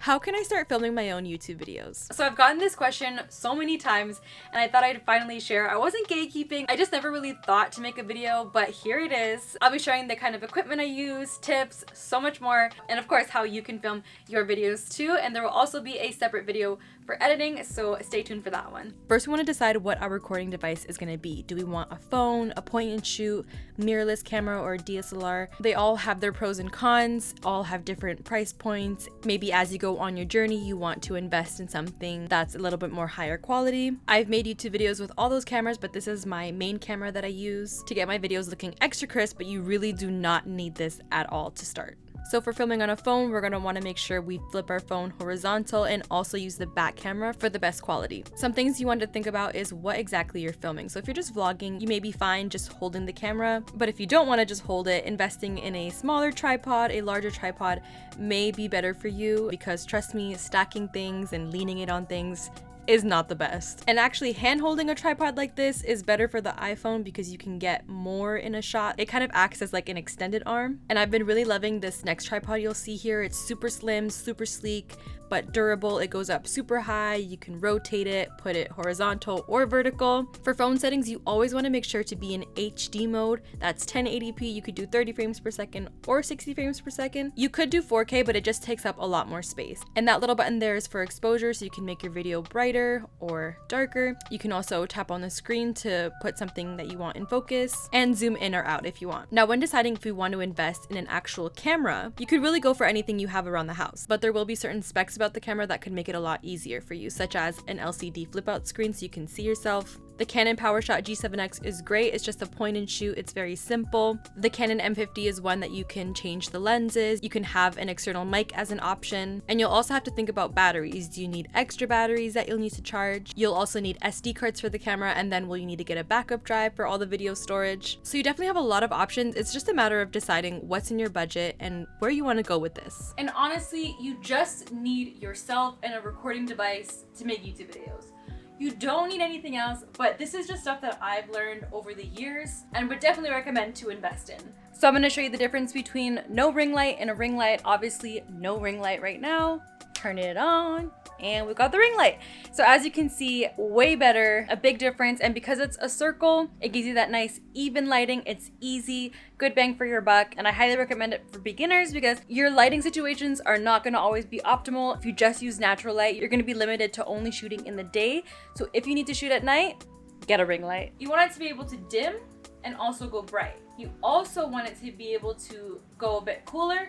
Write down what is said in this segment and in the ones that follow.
How can I start filming my own YouTube videos? So I've gotten this question so many times and I thought I'd finally share. I wasn't gatekeeping, I just never really thought to make a video, but here it is. I'll be showing the kind of equipment I use, tips, so much more, and of course how you can film your videos too, and there will also be a separate video for editing, so stay tuned for that one. First, we want to decide what our recording device is going to be. Do we want a phone, a point and shoot, mirrorless camera, or DSLR? They all have their pros and cons, all have different price points. Maybe as you go on your journey, you want to invest in something that's a little bit more higher quality. I've made YouTube videos with all those cameras, but this is my main camera that I use to get my videos looking extra crisp, but you really do not need this at all to start. So for filming on a phone, we're going to want to make sure we flip our phone horizontal and also use the back camera for the best quality. Some things you want to think about is what exactly you're filming. So if you're just vlogging, you may be fine just holding the camera, but if you don't want to just hold it, investing in a smaller tripod, a larger tripod may be better for you, because trust me, stacking things and leaning it on things is not the best. And actually hand holding a tripod like this is better for the iPhone because you can get more in a shot. It kind of acts as like an extended arm. And I've been really loving this next tripod you'll see here. It's super slim, super sleek, but durable. It goes up super high. You can rotate it, put it horizontal or vertical. For phone settings, you always want to make sure to be in HD mode. That's 1080p. You could do 30 frames per second or 60 frames per second. You could do 4K, but it just takes up a lot more space. And that little button there is for exposure, so you can make your video brighter or darker. You can also tap on the screen to put something that you want in focus and zoom in or out if you want. Now, when deciding if we want to invest in an actual camera, you could really go for anything you have around the house, but there will be certain specs about the camera that could make it a lot easier for you, such as an LCD flip out screen so you can see yourself. The Canon Powershot G7X is great. It's just a point and shoot. It's very simple. The Canon M50 is one that you can change the lenses. You can have an external mic as an option. And you'll also have to think about batteries. Do you need extra batteries that you'll need to charge? You'll also need SD cards for the camera, and then will you need to get a backup drive for all the video storage? So you definitely have a lot of options. It's just a matter of deciding what's in your budget and where you want to go with this. And honestly, you just need yourself and a recording device to make YouTube videos. You don't need anything else, but this is just stuff that I've learned over the years and would definitely recommend to invest in. So I'm going to show you the difference between no ring light and a ring light. Obviously, no ring light right now. Turn it on. And we've got the ring light. So as you can see, way better, a big difference. And because it's a circle, it gives you that nice even lighting. It's easy, good bang for your buck. And I highly recommend it for beginners because your lighting situations are not gonna always be optimal. If you just use natural light, you're gonna be limited to only shooting in the day. So if you need to shoot at night, get a ring light. You want it to be able to dim and also go bright. You also want it to be able to go a bit cooler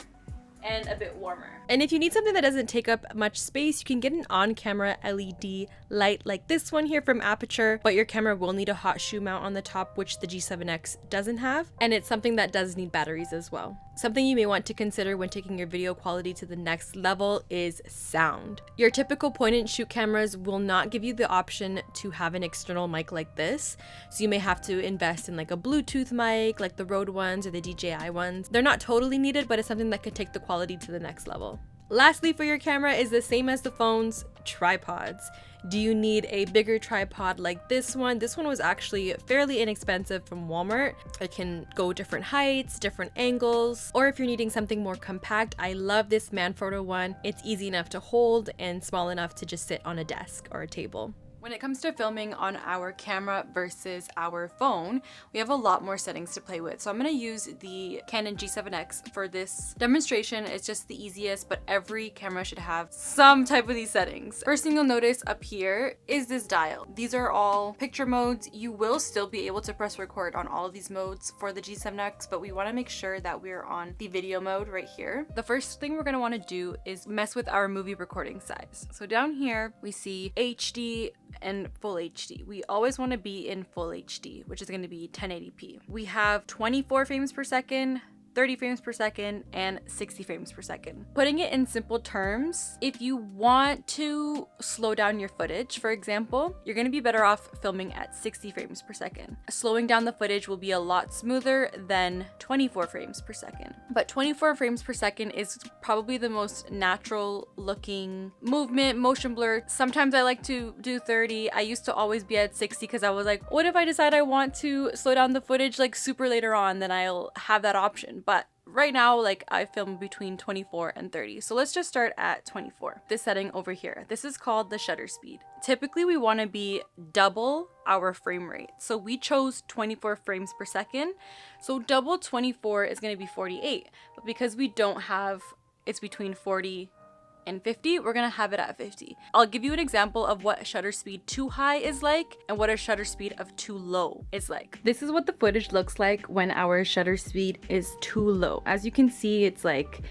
and a bit warmer. And if you need something that doesn't take up much space, you can get an on-camera LED light like this one here from Aputure, but your camera will need a hot shoe mount on the top, which the G7X doesn't have, and it's something that does need batteries as well. Something you may want to consider when taking your video quality to the next level is sound. Your typical point and shoot cameras will not give you the option to have an external mic like this, so you may have to invest in like a Bluetooth mic, like the Rode ones or the DJI ones. They're not totally needed, but it's something that could take the quality to the next level. Lastly, for your camera is the same as the phones, tripods. Do you need a bigger tripod like this one? This one was actually fairly inexpensive from Walmart. It can go different heights, different angles, or if you're needing something more compact, I love this Manfrotto one. It's easy enough to hold and small enough to just sit on a desk or a table. When it comes to filming on our camera versus our phone, we have a lot more settings to play with. So I'm going to use the Canon G7X for this demonstration. It's just the easiest, but every camera should have some type of these settings. First thing you'll notice up here is this dial. These are all picture modes. You will still be able to press record on all of these modes for the G7X, but we want to make sure that we're on the video mode right here. The first thing we're going to want to do is mess with our movie recording size. So down here, we see HD and full HD. We always want to be in full HD, which is going to be 1080p. We have 24 frames per second, 30 frames per second, and 60 frames per second. Putting it in simple terms, if you want to slow down your footage, for example, you're gonna be better off filming at 60 frames per second. Slowing down the footage will be a lot smoother than 24 frames per second. But 24 frames per second is probably the most natural looking movement, motion blur. Sometimes I like to do 30. I used to always be at 60 because I was like, what if I decide I want to slow down the footage like super later on, then I'll have that option. But right now, like I film between 24 and 30. So let's just start at 24. This setting over here, this is called the shutter speed. Typically we want to be double our frame rate. So we chose 24 frames per second. So double 24 is going to be 48. But because we don't have, it's between 40 and 50, we're gonna have it at 50. I'll give you an example of what shutter speed too high is like and what a shutter speed of too low is like. This is what the footage looks like when our shutter speed is too low. As you can see, it's like,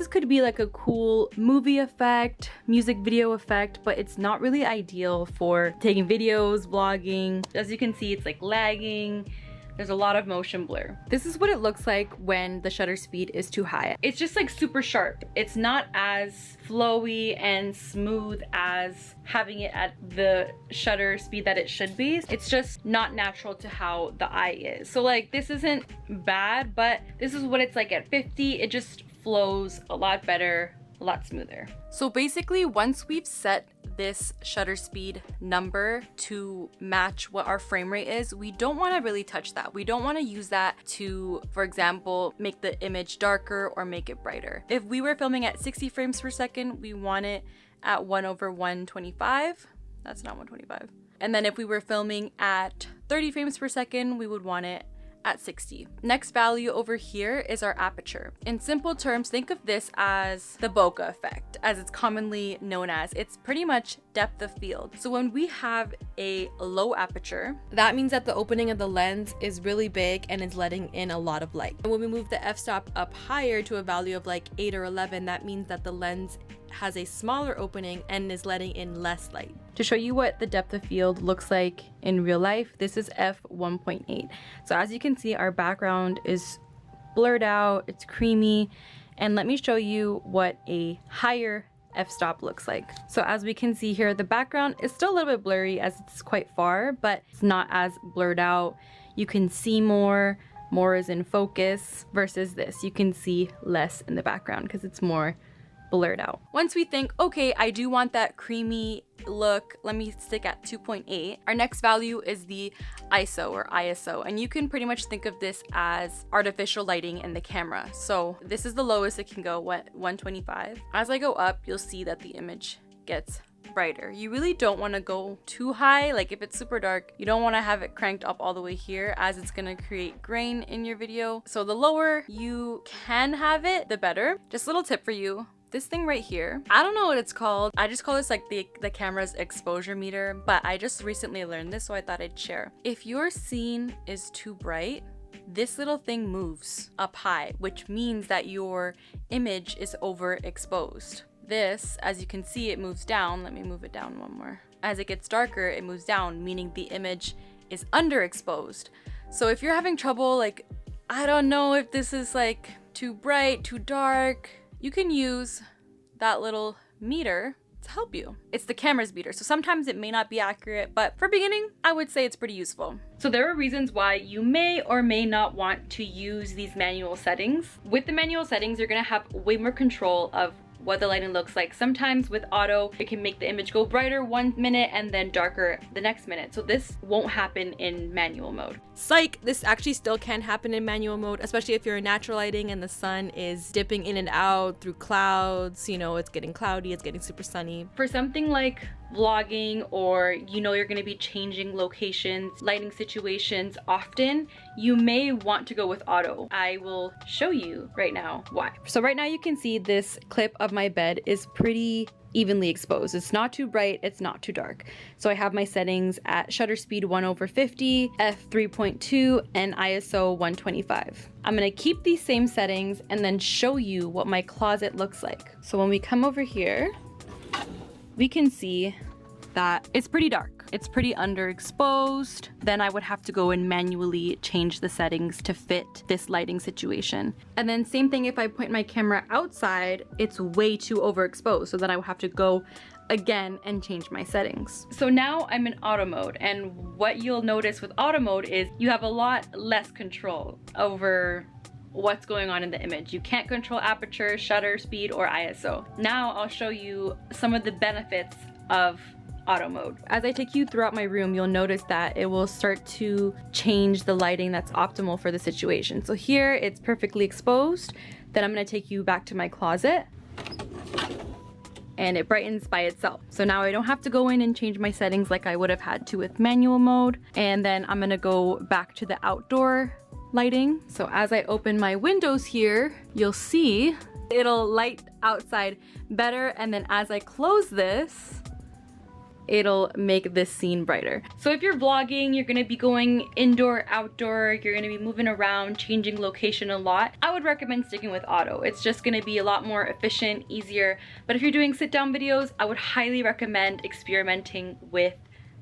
could be like a cool movie effect, music video effect, but it's not really ideal for taking videos, vlogging. As you can see, it's like lagging. There's a lot of motion blur. This is what it looks like when the shutter speed is too high. It's just like super sharp. It's not as flowy and smooth as having it at the shutter speed that it should be. It's just not natural to how the eye is. So like this isn't bad, but this is what it's like at 50. It just flows a lot better, a lot smoother. So basically, once we've set this shutter speed number to match what our frame rate is, we don't want to really touch that. We don't want to use that to, for example, make the image darker or make it brighter. If we were filming at 60 frames per second, we want it at 1/125. That's not 125. And then if we were filming at 30 frames per second, we would want it at 60. Next value over here is our aperture. In simple terms, think of this as the bokeh effect, as it's commonly known as. It's pretty much depth of field. So when we have a low aperture, that means that the opening of the lens is really big and is letting in a lot of light. And when we move the f-stop up higher to a value of like 8 or 11, that means that the lens has a smaller opening and is letting in less light. To show you what the depth of field looks like in real life, this is f1.8. So as you can see, our background is blurred out, it's creamy, and let me show you what a higher f-stop looks like. So as we can see here, the background is still a little bit blurry as it's quite far, but it's not as blurred out. You can see more is in focus versus this. You can see less in the background because it's more blurred out. Once we think, okay, I do want that creamy look, let me stick at 2.8. Our next value is the ISO, and you can pretty much think of this as artificial lighting in the camera. So this is the lowest it can go, 125. As I go up, you'll see that the image gets brighter. You really don't want to go too high. Like if it's super dark, you don't want to have it cranked up all the way here, as it's going to create grain in your video. So the lower you can have it, the better. Just a little tip for you. This thing right here, I don't know what it's called. I just call this like the camera's exposure meter, but I just recently learned this, so I thought I'd share. If your scene is too bright, this little thing moves up high, which means that your image is overexposed. This, as you can see, it moves down. Let me move it down one more. As it gets darker, it moves down, meaning the image is underexposed. So if you're having trouble, like, I don't know if this is like too bright, too dark, you can use that little meter to help you. It's the camera's meter, so sometimes it may not be accurate, but for beginning, I would say it's pretty useful. So there are reasons why you may or may not want to use these manual settings. With the manual settings, you're gonna have way more control of what the lighting looks like. Sometimes with auto, it can make the image go brighter 1 minute and then darker the next minute. So this won't happen in manual mode. Psych, this actually still can happen in manual mode, especially if you're in natural lighting and the sun is dipping in and out through clouds, you know, it's getting cloudy, it's getting super sunny. For something like vlogging, or you know you're going to be changing locations, lighting situations often, you may want to go with auto. I will show you right now why. So right now you can see this clip of my bed is pretty evenly exposed. It's not too bright, it's not too dark. So I have my settings at shutter speed 1/50, f3.2, and ISO 125. I'm gonna keep these same settings and then show you what my closet looks like. So when we come over here, we can see that it's pretty dark. It's pretty underexposed. Then I would have to go and manually change the settings to fit this lighting situation. And then same thing if I point my camera outside, it's way too overexposed. So then I would have to go again and change my settings. So now I'm in auto mode, and what you'll notice with auto mode is you have a lot less control over what's going on in the image. You can't control aperture, shutter speed, or ISO. Now I'll show you some of the benefits of auto mode. As I take you throughout my room, you'll notice that it will start to change the lighting that's optimal for the situation. So here it's perfectly exposed. Then I'm gonna take you back to my closet and it brightens by itself. So now I don't have to go in and change my settings like I would have had to with manual mode. And then I'm gonna go back to the outdoor lighting. So as I open my windows here, you'll see it'll light outside better. And then as I close this, it'll make this scene brighter. So if you're vlogging, you're gonna be going indoor, outdoor, you're gonna be moving around, changing location a lot, I would recommend sticking with auto. It's just gonna be a lot more efficient, easier. But if you're doing sit down videos, I would highly recommend experimenting with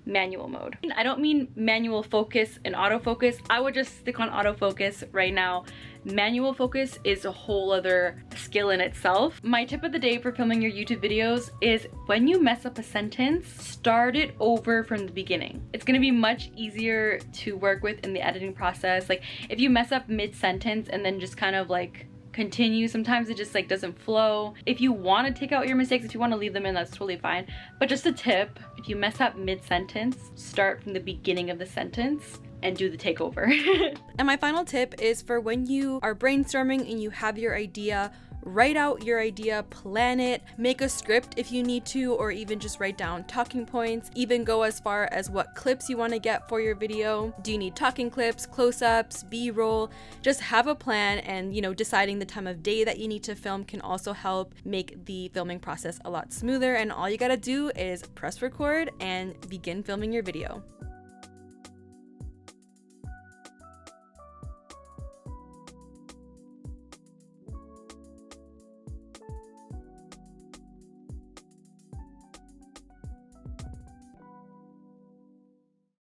manual mode. I don't mean manual focus and autofocus. I would just stick on autofocus right now. Manual focus is a whole other skill in itself. My tip of the day for filming your YouTube videos is when you mess up a sentence, start it over from the beginning. It's gonna be much easier to work with in the editing process. Like if you mess up mid-sentence and then just kind of like continue, sometimes it just like doesn't flow. If you want to take out your mistakes, if you want to leave them in, that's totally fine. But just a tip, if you mess up mid-sentence, start from the beginning of the sentence and do the takeover. And my final tip is for when you are brainstorming and you have your idea, write out your idea, plan it, make a script if you need to, or even just write down talking points. Even go as far as what clips you want to get for your video. Do you need talking clips, close-ups, B-roll? Just have a plan, and you know, deciding the time of day that you need to film can also help make the filming process a lot smoother. And all you gotta do is press record and begin filming your video.